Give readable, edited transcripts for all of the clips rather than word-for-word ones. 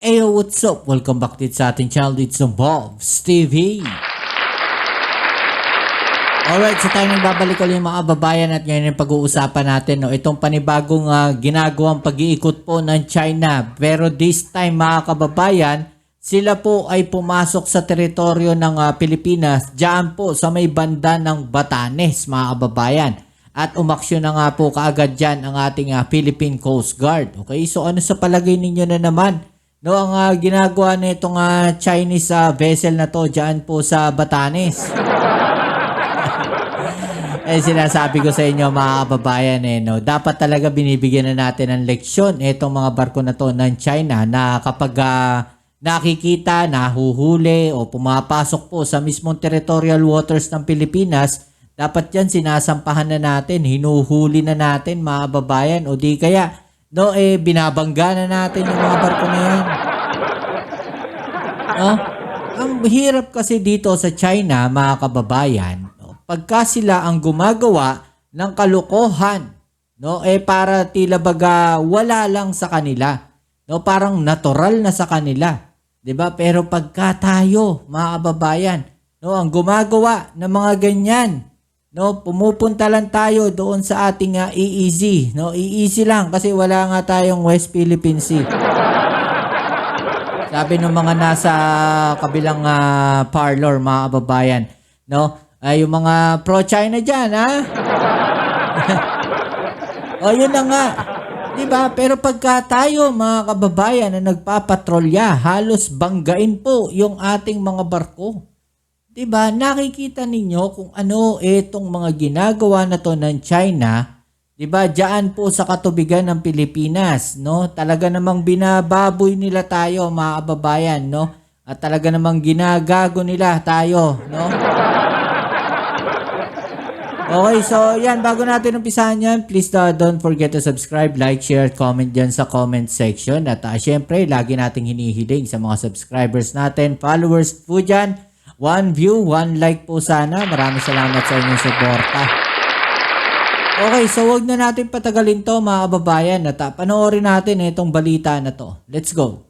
Ayo, what's up? Welcome back dito sa ating channel dito sa Bob's TV. Alright, so tayo nagbabalik ulit mga kababayan at ngayon yung pag-uusapan natin itong panibagong ginagawang pag-iikot po ng China. Pero this time mga kababayan, sila po ay pumasok sa teritoryo ng Pilipinas diyan po sa may banda ng Batanes mga kababayan. At umaksyon na nga po kaagad dyan ang ating Philippine Coast Guard. Okay, so ano sa palagay ninyo na naman? Ang ginagawa na itong Chinese vessel na to dyan po sa Batanes. Sinasabi ko sa inyo mga kababayan dapat talaga binibigyan na natin ng leksyon itong mga barko na to ng China na kapag nakikita, nahuhuli o pumapasok po sa mismong territorial waters ng Pilipinas, dapat yan sinasampahan na natin, hinuhuli na natin mga kababayan o di kaya binabangga na natin yung mga barko na yan. Ang hirap kasi dito sa China, mga kababayan, pagka sila ang gumagawa ng kalokohan, para tila baga wala lang sa kanila. Parang natural na sa kanila. 'Di ba? Pero pagka tayo, mga kababayan, ang gumagawa ng mga ganyan, pumupunta lang tayo doon sa ating EEZ. EEZ lang kasi wala nga tayong West Philippine Sea. Sabi ng mga nasa kabilang parlor, mga kababayan, yung mga pro-China dyan, yun na nga. Diba? Pero pagka tayo, mga kababayan, na nagpapatrolya, halos banggain po yung ating mga barko. Diba? Nakikita ninyo kung ano itong mga ginagawa na to ng China, diba? Diyan po sa katubigan ng Pilipinas, Talaga namang binababoy nila tayo, mga kababayan, At talaga namang ginagago nila tayo, Okay, so yan, bago natin umpisahan yan, please don't forget to subscribe, like, share, comment dyan sa comment section. At syempre, lagi nating hinihiling sa mga subscribers natin, followers po dyan. 1 view, 1 like po sana. Maraming salamat sa inyong suporta. Okay, so wag na natin patagalin to mga kababayan. At panoorin natin itong balita na to. Let's go.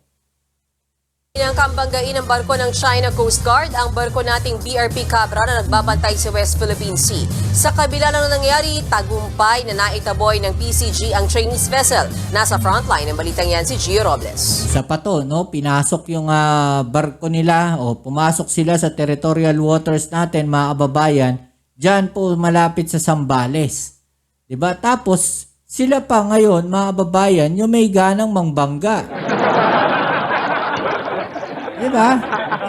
Inangkambanggain ng barko ng China Coast Guard ang barko nating BRP Cabra na nagbabantay sa West Philippine Sea. Sa kabila ng nangyari, tagumpay na naitaboy ng PCG ang Chinese vessel. Nasa frontline ng balitang yan si Gio Robles. Sa pato, pinasok yung barko nila o pumasok sila sa territorial waters natin mga kababayan. Diyan po malapit sa Zambales. Diba? Tapos sila pa ngayon mga kababayan yung may ganang mangbangga. Diba?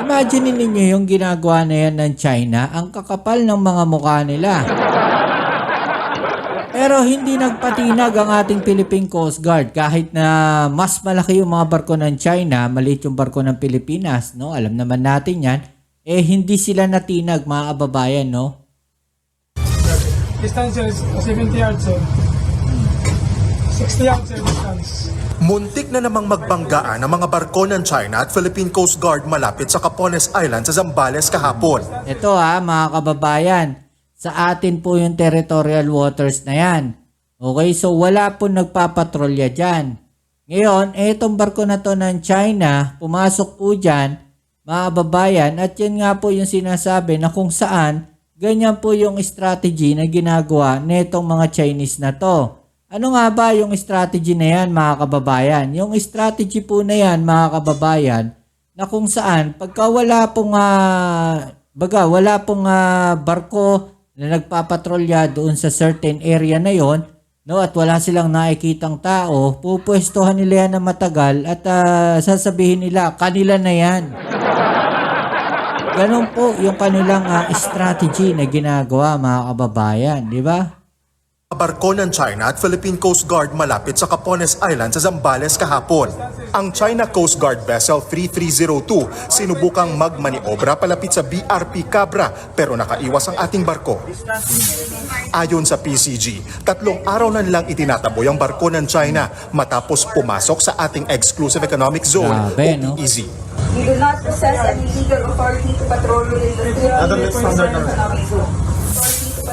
Imagine ninyo yung ginagawa na yan ng China, ang kakapal ng mga mukha nila. Pero hindi nagpatinag ang ating Philippine Coast Guard kahit na mas malaki yung mga barko ng China, maliit yung barko ng Pilipinas, Alam naman natin yan. Hindi sila natinag mga kababayan, Distance is 70 yards, sir. 60 yards, sir, distance. Muntik na namang magbanggaan ang mga barko ng China at Philippine Coast Guard malapit sa Capones Island sa Zambales kahapon. Ito mga kababayan, sa atin po yung territorial waters na yan. Okay, so wala po nagpapatrolya dyan. Ngayon, itong barko na to ng China, pumasok po dyan, mga kababayan, at yan nga po yung sinasabi na kung saan, ganyan po yung strategy na ginagawa nitong mga Chinese na to. Ano nga ba yung strategy na yan mga kababayan? Yung strategy po na yan mga kababayan na kung saan pagka wala pong barko na nagpapatrolya doon sa certain area na yon, at wala silang nakikitang tao, pupwestuhan nila yan na matagal at sasabihin nila kanila na yan. Ganun po yung kanilang strategy na ginagawa mga kababayan, di ba? Barko ng China at Philippine Coast Guard malapit sa Capones Island sa Zambales kahapon. Ang China Coast Guard Vessel 3302 sinubukang magmaniobra palapit sa BRP Cabra pero nakaiwas ang ating barko. Ayon sa PCG, 3 araw na nilang itinataboy ang barko ng China matapos pumasok sa ating Exclusive Economic Zone o EEZ. We do not possess any legal authority to patrol within the economic zone.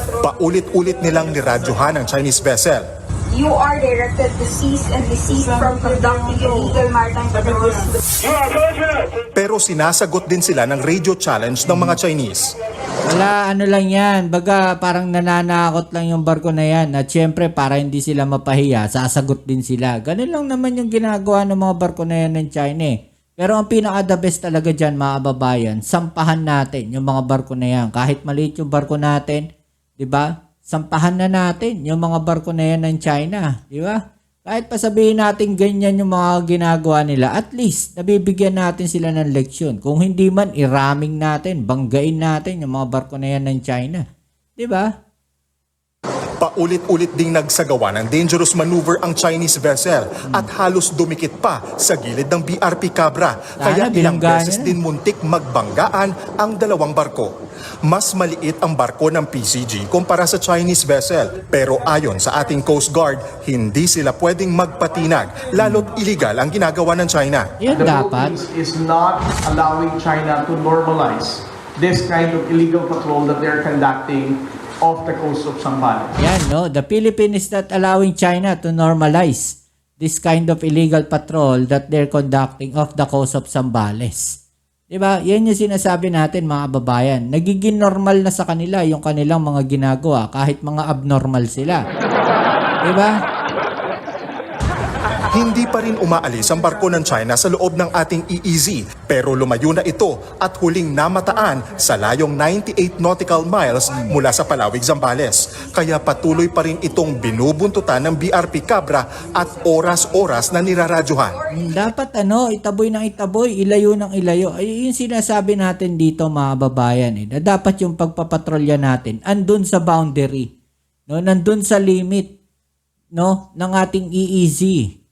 Paulit-ulit nilang niradyohan ang Chinese vessel. you are directed to cease and desist from conducting illegal maritime patrols. Pero sinasagot din sila ng radio challenge ng mga Chinese. Wala, ano lang yan. Baga, parang nananakot lang yung barko na yan. At syempre, para hindi sila mapahiya, sasagot din sila. Ganun lang naman yung ginagawa ng mga barko na yan ng China eh. Pero ang pinaka-the best talaga dyan, mga kababayan, sampahan natin yung mga barko na yan. Kahit maliit yung barko natin, di ba? Sampahan na natin yung mga barko na yan ng China. Di ba? Kahit pa sabihin natin ganyan yung mga ginagawa nila, at least nabibigyan natin sila ng leksyon. Kung hindi man, iraming natin, banggain natin yung mga barko na yan ng China. Di ba? Paulit-ulit ding nagsagawa ng dangerous maneuver ang Chinese vessel at halos dumikit pa sa gilid ng BRP Cabra. Kaya ilang binangga beses niya. din muntik magbanggaan ang dalawang barko. Mas maliit ang barko ng PCG kumpara sa Chinese vessel. Pero ayon sa ating Coast Guard, hindi sila pwedeng magpatinag, lalo't illegal ang ginagawa ng China. Yun The dapat. Philippines is not allowing China to normalize this kind of illegal patrol that they're conducting off the coast of Zambales. Yan, no? The Philippines is not allowing China to normalize this kind of illegal patrol that they're conducting off the coast of Zambales. Diba? Yan yung sinasabi natin, mga kababayan. Nagiging normal na sa kanila yung kanilang mga ginagawa kahit mga abnormal sila. Diba? Hindi pa rin umaalis ang barko ng China sa loob ng ating EEZ, pero lumayo na ito at huling namataan sa layong 98 nautical miles mula sa Palawig, Zambales. Kaya patuloy pa rin itong binubuntutan ng BRP Cabra at oras-oras na niraradyohan. Dapat itaboy ng itaboy, ilayo ng ilayo. Ay, yung sinasabi natin dito, mga kababayan, na dapat yung pagpapatrolya natin andun sa boundary, no, nandun sa limit, no, ng ating EEZ.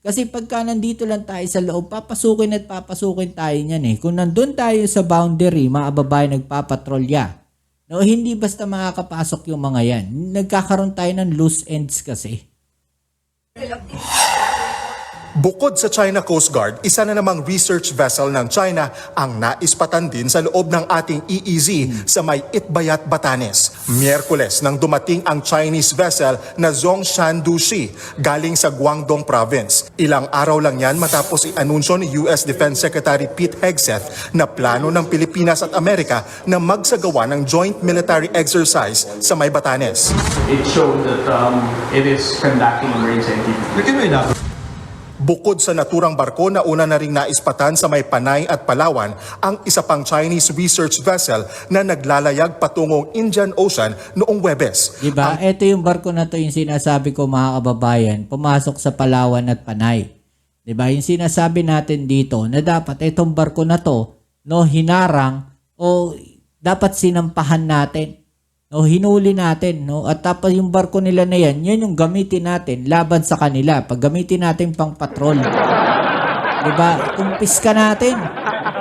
Kasi pagka nandito lang tayo sa loob, papasukin at papasukin tayo niyan eh. Kung nandun tayo sa boundary, mga kababayan nagpapatrolya, no, hindi basta makakapasok yung mga yan. Nagkakaroon tayo ng loose ends kasi. Bukod sa China Coast Guard, isa na namang research vessel ng China ang naispatan din sa loob ng ating EEZ sa may Itbayat, Batanes. Miyerkules nang dumating ang Chinese vessel na Zhongshan Dushi galing sa Guangdong Province. Ilang araw lang yan matapos i-anunsyo ni US Defense Secretary Pete Hegseth na plano ng Pilipinas at Amerika na magsagawa ng joint military exercise sa may Batanes. It showed that it is conducting a marine scientific. Bukod sa naturang barko na una na ring naispatan sa may Panay at Palawan, ang isa pang Chinese research vessel na naglalayag patungong Indian Ocean noong Webes. Diba? Ito yung barko na to, yung sinasabi ko, mga kababayan, pumasok sa Palawan at Panay. Diba? Yung sinasabi natin dito na dapat itong barko na to, no, hinarang o dapat sinampahan natin. No, hinuli natin, no? At tapos yung barko nila na yan, yun yung gamitin natin laban sa kanila. Pag gamitin natin pang patrol. Diba? Kumpiska natin.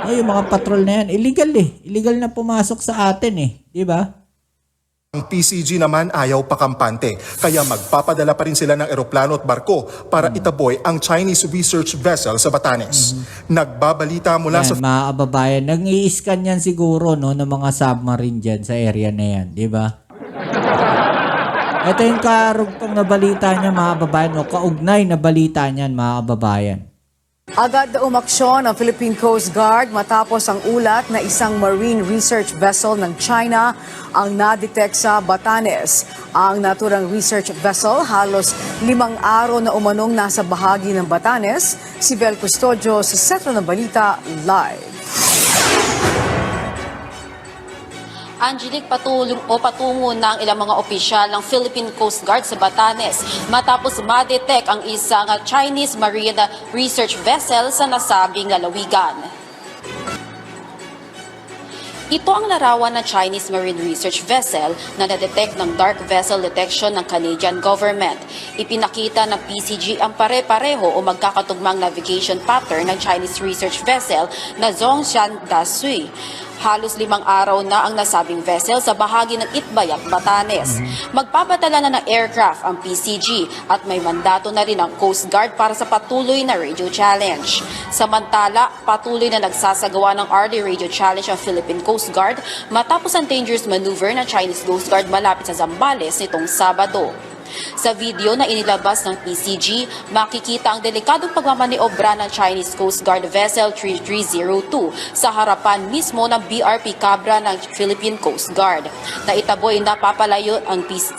No, yung mga patrol na yan, illegal eh. Illegal na pumasok sa atin eh. Diba? Ang PCG naman ayaw pakampante, kaya magpapadala pa rin sila ng eroplano at barko para itaboy ang Chinese research vessel sa Batanes. Nagbabalita mula sa Yan, mga kababayan, nag-i-scan yan siguro, no, ng mga submarine dyan sa area na yan, di ba? Ito yung karugtong na balita niya, mga kababayan, o kaugnay na balita niyan, mga kababayan. Agad na umaksyon ang Philippine Coast Guard matapos ang ulat na isang marine research vessel ng China ang nadetect sa Batanes. Ang naturang research vessel halos 5 araw na umanong nasa bahagi ng Batanes. Si Bel Custodio sa Sentro ng Balita Live. Angelique, patungo ng ilang mga opisyal ng Philippine Coast Guard sa Batanes matapos ma-detect ang isang Chinese marine research vessel sa nasabing lalawigan. Ito ang larawan ng Chinese marine research vessel na na-detect ng dark vessel detection ng Canadian government. Ipinakita ng PCG ang pare-pareho o magkakatugmang navigation pattern ng Chinese research vessel na Zhongshan Dasui. Halos 5 araw na ang nasabing vessel sa bahagi ng Itbayat, Batanes. Magpapadala na ng aircraft ang PCG at may mandato na rin ang Coast Guard para sa patuloy na radio challenge. Samantala, patuloy na nagsasagawa ng RD Radio Challenge ang Philippine Coast Guard matapos ang dangerous maneuver ng Chinese Coast Guard malapit sa Zambales nitong Sabado. Sa video na inilabas ng PCG, makikita ang delikadong pagmamaniobra ng Chinese Coast Guard Vessel 3302 sa harapan mismo ng BRP Cabra ng Philippine Coast Guard. Naitaboy na papalayo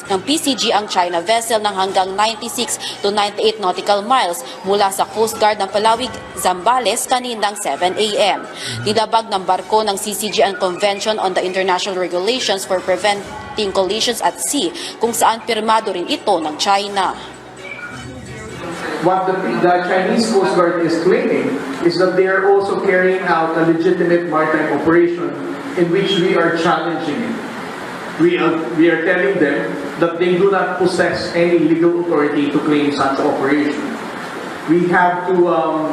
ng PCG ang China vessel ng hanggang 96 to 98 nautical miles mula sa Coast Guard ng Palawig, Zambales kaninang 7 a.m. Nilabag ng barko ng CCG ang Convention on the International Regulations for Preventing Collisions at Sea kung saan pirmado rin ito ng China. What the Chinese Coast Guard is claiming is that they are also carrying out a legitimate maritime operation in which we are challenging it. We are telling them that they do not possess any legal authority to claim such operation. We have to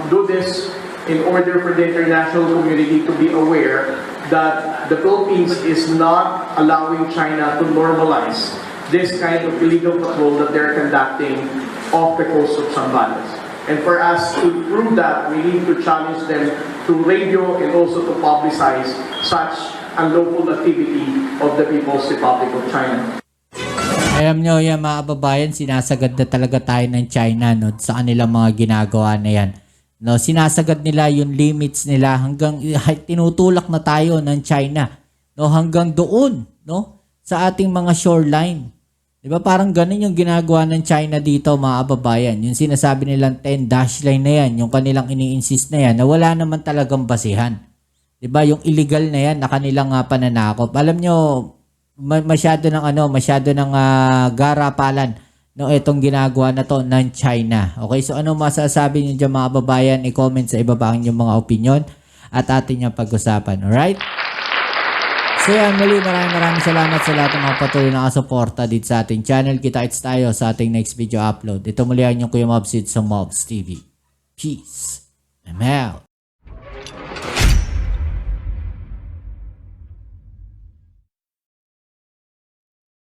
do this in order for the international community to be aware that the Philippines is not allowing China to normalize this kind of illegal patrol that they're conducting off the coast of Zambales. And for us to prove that, we need to challenge them through radio and also to publicize such unlawful activity of the People's Republic of China. Alam nyo yan mga kababayan, sinasagad na talaga tayo ng China no, sa kanilang mga ginagawa na yan. No, sinasagad nila yung limits nila hanggang tinutulak na tayo ng China. No, hanggang doon, no, sa ating mga shoreline. 'Di ba? Parang ganun yung ginagawa ng China dito mga kababayan. Yung sinasabi nilang 10 dash line na yan, yung kanilang ini-insist na yan, na wala naman talagang basihan. 'Di ba? Yung illegal na yan na kanilang pananakop. Alam nyo, masyado ng garapalan no itong ginagawa na to ng China. Okay, so ano masasabi niyo dyan mga kababayan? I-comment sa ibaba ang inyong mga opinion at atin yung pag-usapan. Alright? So yan, muli maraming salamat sa lahat ng mga patuloy na kasuporta dito sa ating channel. Kita-kits tayo sa ating next video upload. Ito muli ang inyong Kuya Mobs sa Mobs TV. Peace. I'm out.